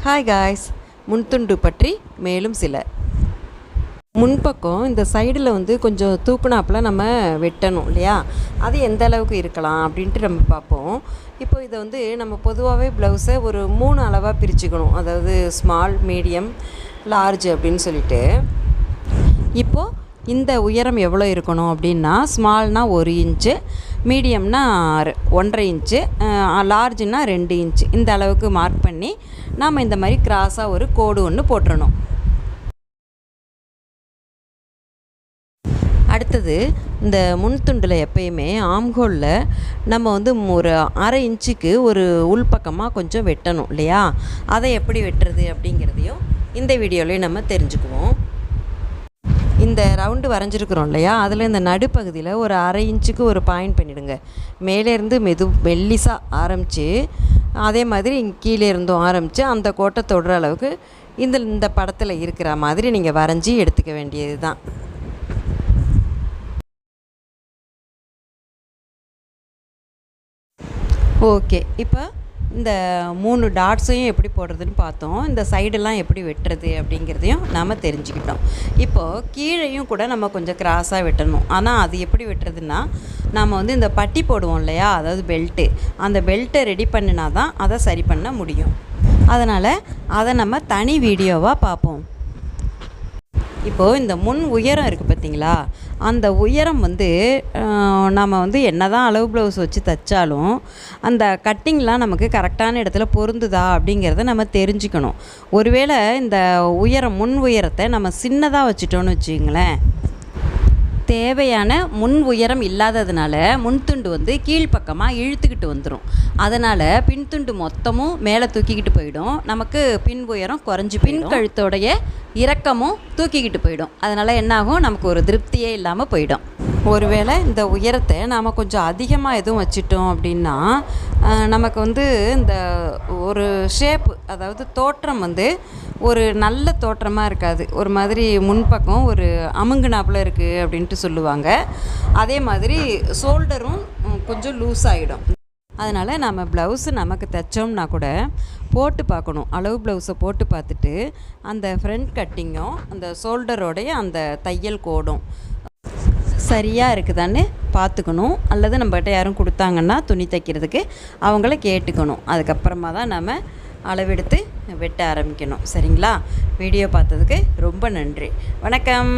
Hi guys, முன்துண்டு பற்றி மேலும் சில. முன்பக்கம் இந்த சைடில் கொஞ்சம் தூக்குனாப்பில் நம்ம வெட்டணும் இல்லையா? அது எந்த அளவுக்கு இருக்கலாம் அப்படின்ட்டு நம்ம பார்ப்போம். இப்போ இதை நம்ம பொதுவாகவே ப்ளவுஸை ஒரு 3 அளவாக பிரிச்சுக்கணும். அதாவது ஸ்மால், மீடியம், லார்ஜ் அப்படின்னு சொல்லிட்டு. இப்போது இந்த உயரம் எவ்வளோ இருக்கணும் அப்படின்னா, ஸ்மால்னால் 1 இன்ச்சு, மீடியம்னா 1.5 இன்ச்சு, லார்ஜுன்னா 2 இன்ச்சு. இந்த அளவுக்கு மார்க் பண்ணி நாம் இந்த மாதிரி கிராஸாக ஒரு கோடு ஒன்று போட்டுறணும். அடுத்தது, இந்த முன்துண்டில் எப்பயுமே ஆம்ஹோலில் நம்ம ஒரு 1/2 இன்ச்சுக்கு ஒரு உள்பக்கமாக கொஞ்சம் வெட்டணும் இல்லையா? அதை எப்படி வெட்டுறது அப்படிங்கிறதையும் இந்த வீடியோலேயே நம்ம தெரிஞ்சுக்குவோம். இந்த ரவுண்டு வரைஞ்சிருக்கிறோம் இல்லையா? அதில் இந்த நடுப்பகுதியில் ஒரு 1/2 இன்ச்சுக்கு ஒரு பாயிண்ட் பண்ணிவிடுங்க. மேலேருந்து மெல்லிசாக ஆரம்பித்து, அதே மாதிரி கீழே இருந்தும் ஆரம்பித்து அந்த கோட்டை தொடுற அளவுக்கு இந்த படத்தில் இருக்கிற மாதிரி நீங்கள் வரைஞ்சி எடுத்துக்க வேண்டியது தான். ஓகே, இப்போ இந்த 3 டாட்ஸையும் எப்படி போடுறதுன்னு பார்த்தோம். இந்த சைடெல்லாம் எப்படி வெட்டுறது அப்படிங்கிறதையும் நாம் தெரிஞ்சுக்கிட்டோம். இப்போது கீழேயும் கூட நம்ம கொஞ்சம் கிராஸாக வெட்டணும். ஆனால் அது எப்படி வெட்டுறதுன்னா, நாம் இந்த பட்டி போடுவோம் இல்லையா? அதாவது பெல்ட்டு, அந்த பெல்ட்டை ரெடி பண்ணினா தான் அதை சரி பண்ண முடியும். அதனால் அதை நம்ம தனி வீடியோவாக பார்ப்போம். இப்போது இந்த முன் உயரம் இருக்குது பார்த்திங்களா? அந்த உயரம் நம்ம என்ன தான் அளவு ப்ளவுஸ் வச்சு தைச்சாலும் அந்த கட்டிங்லாம் நமக்கு கரெக்டான இடத்துல பொருந்துதா அப்படிங்கிறத நம்ம தெரிஞ்சுக்கணும். ஒருவேளை இந்த உயரம், முன் உயரத்தை நம்ம சின்னதாக வச்சுட்டோன்னு வச்சுங்களேன், தேவையான முன் உயரம் இல்லாததுனால முன்துண்டு கீழ்ப்பக்கமாக இழுத்துக்கிட்டு வந்துடும். அதனால் பின்துண்டு மொத்தமும் மேலே தூக்கிக்கிட்டு போயிடும். நமக்கு பின் உயரம் குறைஞ்சி பின் கழுத்தோடைய இறக்கமும் தூக்கிக்கிட்டு போயிடும். அதனால் என்னாகும், நமக்கு ஒரு திருப்தியே இல்லாமல் போயிடும். ஒருவேளை இந்த உயரத்தை நாம் கொஞ்சம் அதிகமாக எதுவும் வச்சிட்டோம் அப்படின்னா, நமக்கு இந்த ஒரு ஷேப்பு, அதாவது தோற்றம் ஒரு நல்ல தோற்றமாக இருக்காது. ஒரு மாதிரி முன்பக்கம் ஒரு அமுங்குனாப்பில் இருக்குது அப்படின்ட்டு சொல்லுவாங்க. அதே மாதிரி ஷோல்டரும் கொஞ்சம் லூஸ் ஆகிடும். அதனால் நம்ம ப்ளவுஸு நமக்கு தைச்சோம்னா கூட போட்டு பார்க்கணும். அளவு ப்ளவுஸை போட்டு பார்த்துட்டு அந்த ஃப்ரண்ட் கட்டிங்கும் அந்த ஷோல்டரோடைய அந்த தையல் கோடும் சரியாக இருக்குதான்னு பார்த்துக்கணும். அல்லது நம்மகிட்ட யாரும் கொடுத்தாங்கன்னா துணி தைக்கிறதுக்கு அவங்கள கேட்டுக்கணும். அதுக்கப்புறமா தான் நம்ம அளவெடுத்து வெட்ட ஆரம்பிக்கணும். சரிங்களா? வீடியோ பார்த்ததுக்கு ரொம்ப நன்றி. வணக்கம்.